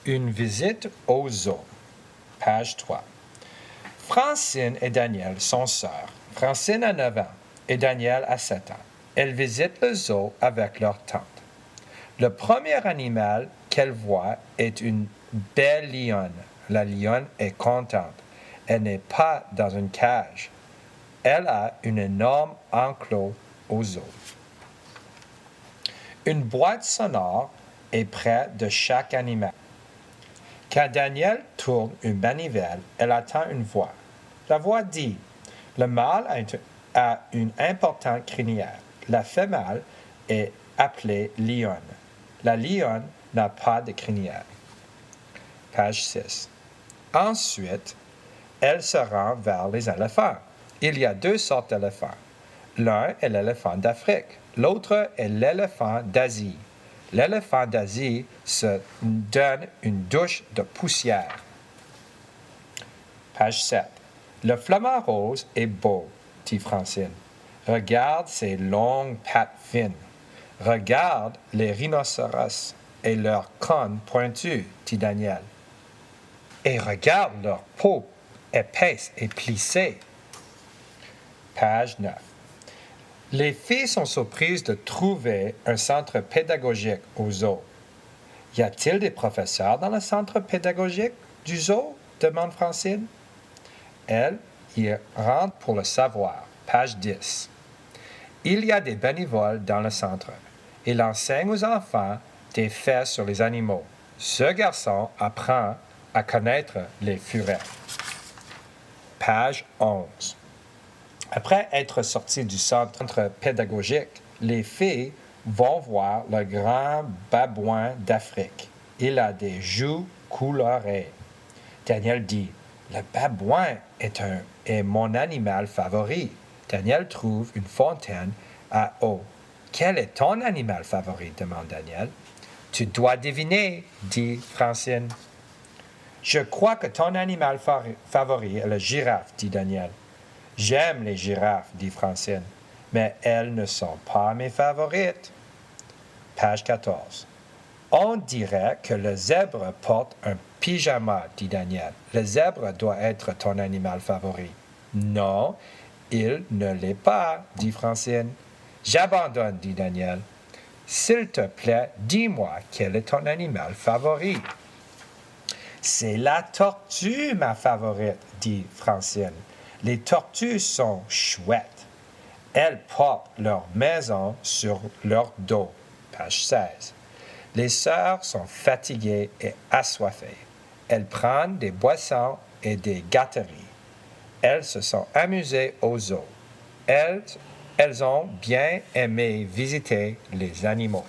Une visite au zoo. Page 3. Francine et Daniel sont sœurs. Francine a 9 ans et Daniel a 7 ans. Elles visitent le zoo avec leur tante. Le premier animal qu'elle voit est une belle lionne. La lionne est contente. Elle n'est pas dans une cage. Elle a un énorme enclos au zoo. Une boîte sonore est près de chaque animal. Quand Daniel tourne une manivelle, elle entend une voix. La voix dit, le mâle a une importante crinière. La femelle est appelée lionne. La lionne n'a pas de crinière. Page 6. Ensuite, elle se rend vers les éléphants. Il y a 2 sortes d'éléphants. L'un est l'éléphant d'Afrique, l'autre est l'éléphant d'Asie. L'éléphant d'Asie se donne une douche de poussière. Page 7. Le flamant rose est beau, dit Francine. Regarde ses longues pattes fines. Regarde les rhinocéros et leurs cônes pointus, dit Daniel. Et regarde leur peau épaisse et plissée. Page 9. Les filles sont surprises de trouver un centre pédagogique au zoo. Y a-t-il des professeurs dans le centre pédagogique du zoo? Demande Francine. Elle y rentre pour le savoir. Page 10. Il y a des bénévoles dans le centre. Il enseigne aux enfants des faits sur les animaux. Ce garçon apprend à connaître les furets. Page 11. Après être sorties du centre pédagogique, les filles vont voir le grand babouin d'Afrique. Il a des joues colorées. Daniel dit, le babouin est mon animal favori. Daniel trouve une fontaine à eau. Quel est ton animal favori? Demande Daniel. Tu dois deviner, dit Francine. Je crois que ton animal favori est la girafe, dit Daniel. J'aime les girafes, dit Francine, mais elles ne sont pas mes favorites. Page 14. On dirait que le zèbre porte un pyjama, dit Daniel. Le zèbre doit être ton animal favori. Non, il ne l'est pas, dit Francine. J'abandonne, dit Daniel. S'il te plaît, dis-moi quel est ton animal favori. C'est la tortue, ma favorite, dit Francine. Les tortues sont chouettes. Elles portent leur maison sur leur dos. Page 16. Les sœurs sont fatiguées et assoiffées. Elles prennent des boissons et des gâteries. Elles se sont amusées au zoo. Elles ont bien aimé visiter les animaux.